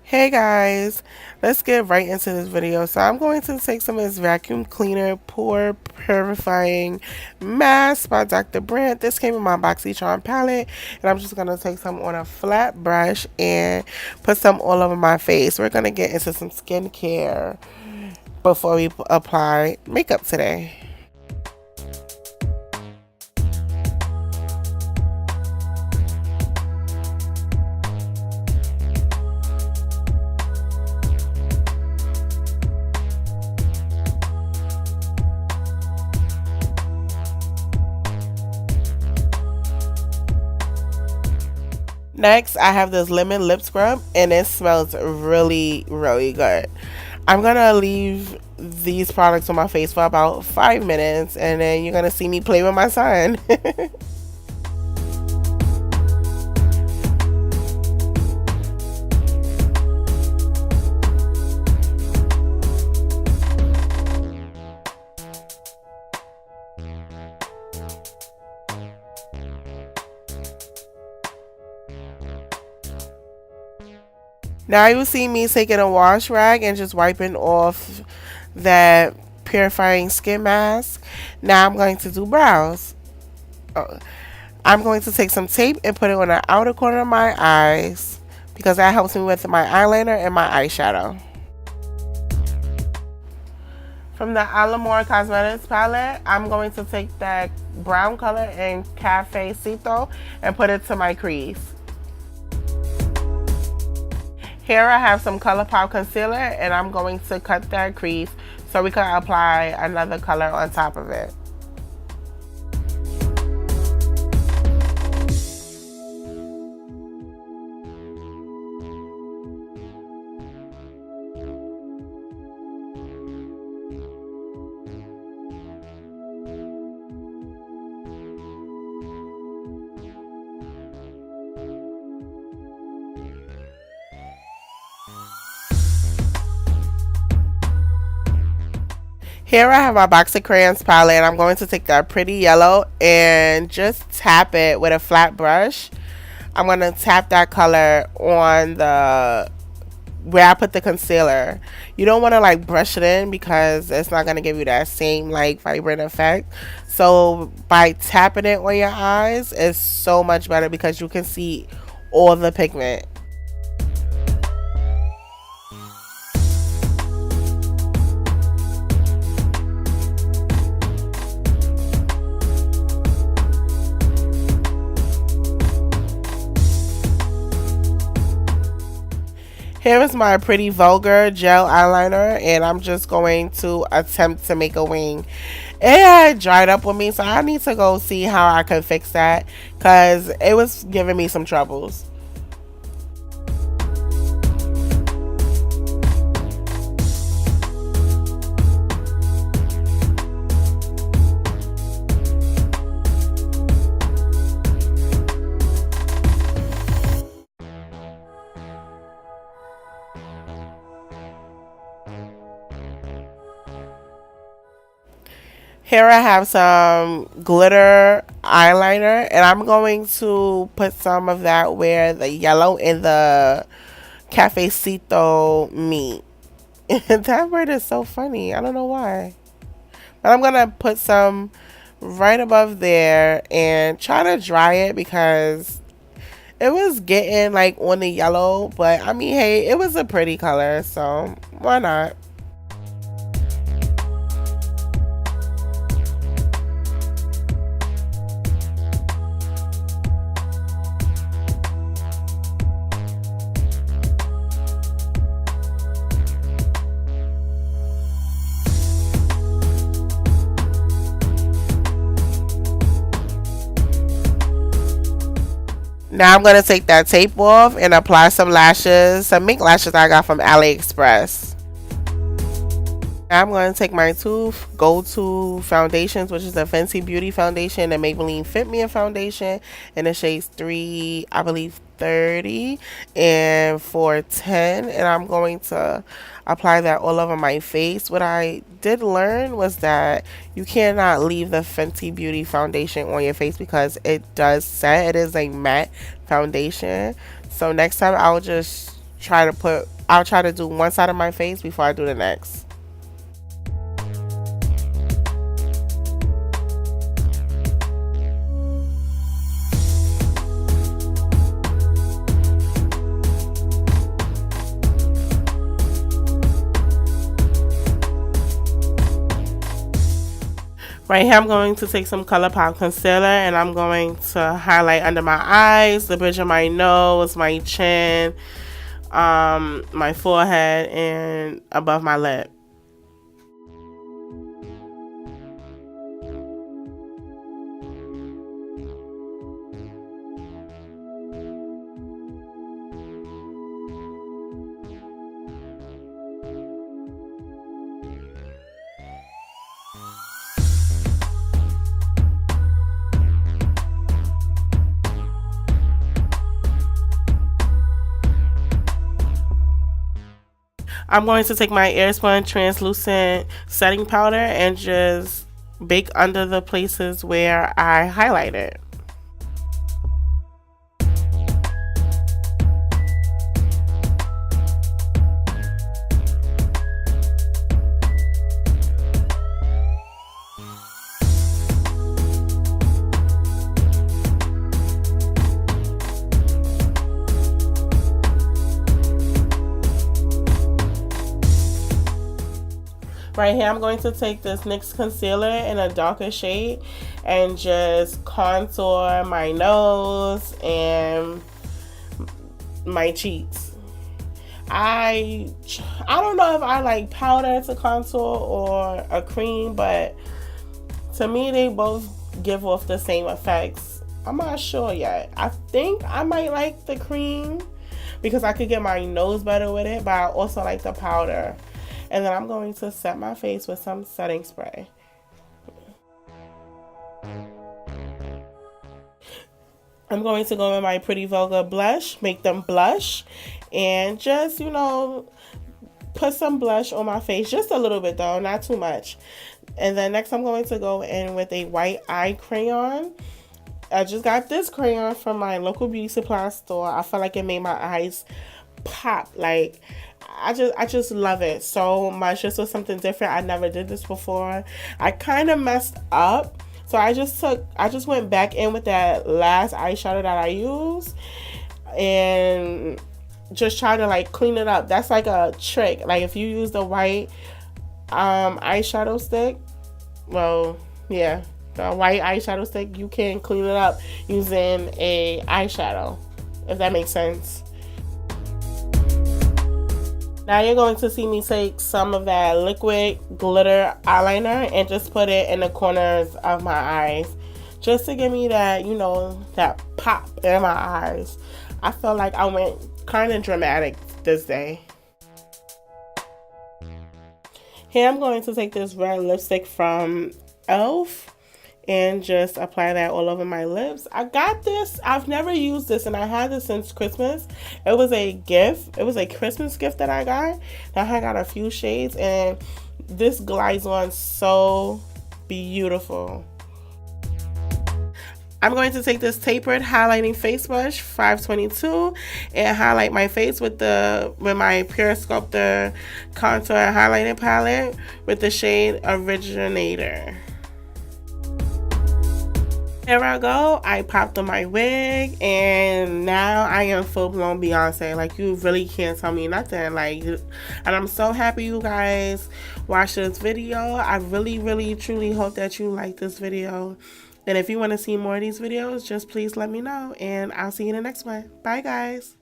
Hey guys, let's get right into this video. So I'm going to take some of this vacuum cleaner pore purifying mask by Dr. Brandt. This came in my boxycharm palette, and I'm just going to take some on a flat brush and put some all over my face. We're going to get into some skincare before we apply makeup today. Next, I have this lemon lip scrub, and it smells really, really good. I'm gonna leave these products on my face for about 5 minutes, and then you're gonna see me play with my son. Now you see me taking a wash rag and just wiping off that purifying skin mask. Now I'm going to do brows. I'm going to take some tape and put it on the outer corner of my eyes because that helps me with my eyeliner and my eyeshadow. From the Alamar Cosmetics palette, I'm going to take that brown color in CafeCito and put it to my crease. Here I have some Colourpop Concealer, and I'm going to cut that crease so we can apply another color on top of it. Here I have my box of crayons palette, and I'm going to take that pretty yellow and just tap it with a flat brush. I'm going to tap that color on the where I put the concealer. You don't want to like brush it in because it's not going to give you that same like vibrant effect. So by tapping it on your eyes is so much better because you can see all the pigment. Here is my pretty Vulgar Gel Eyeliner, and I'm just going to attempt to make a wing. It had dried up with me, so I need to go see how I can fix that because it was giving me some troubles. Here I have some glitter eyeliner, and I'm going to put some of that where the yellow and the CafeCito meet. That word is so funny. I don't know why. But I'm going to put some right above there and try to dry it because it was getting like on the yellow. But I mean, hey, it was a pretty color, so why not? Now I'm going to take that tape off and apply some lashes, some mink lashes I got from Aliexpress. Now I'm going to take my two go-to foundations, which is the Fenty Beauty Foundation and Maybeline FITME Foundation in the shades 3, I believe 30 and 410, and I'm going to apply that all over my face. What I did learn was that you cannot leave the Fenty Beauty Foundation on your face because it does set. It is a matte foundation, so next time I'll just try to put I'll try to do one side of my face before I do the next. Right here, I'm going to take some Colourpop Concealer and I'm going to highlight under my eyes, the bridge of my nose, my chin, my forehead, and above my lip. I'm going to take my Airspun translucent setting powder and just bake under the places where I highlighted. Right here, I'm going to take this NYX concealer in a darker shade and just contour my nose and my cheeks. I don't know if I like powder to contour or a cream, but to me they both give off the same effects. I'm not sure yet. I think I might like the cream because I could get my nose better with it, but I also like the powder. And then I'm going to set my face with some setting spray. I'm going to go in my Pretty Vulgar Blush, make them blush, and just, you know, put some blush on my face. Just a little bit though, not too much. And then next I'm going to go in with a white eye crayon. I just got this crayon from my local beauty supply store. I feel like it made my eyes pop. Like, I just love it so much. This was something different. I never did this before. I kind of messed up, so I just went back in with that last eyeshadow that I used and just try to like clean it up. That's like a trick. Like if you use the white eyeshadow stick, well, yeah, the white eyeshadow stick, you can clean it up using a eyeshadow, if that makes sense. Now you're going to see me take some of that liquid glitter eyeliner and just put it in the corners of my eyes, just to give me that, you know, that pop in my eyes. I felt like I went kind of dramatic this day. Here I'm going to take this red lipstick from e.l.f. and just apply that all over my lips. I got this. I've never used this, and I had this since Christmas. It was a gift. It was a Christmas gift that I got. I got a few shades, and this glides on so beautiful. I'm going to take this tapered highlighting face brush 522 and highlight my face with my Pure Sculptor contour highlighting palette with the shade Originator. Here I go. I popped on my wig and now I am full-blown Beyonce. Like, you really can't tell me nothing. Like, and I'm so happy you guys watched this video. I really truly hope that you like this video. And if you want to see more of these videos, just please let me know, and I'll see you in the next one. Bye guys.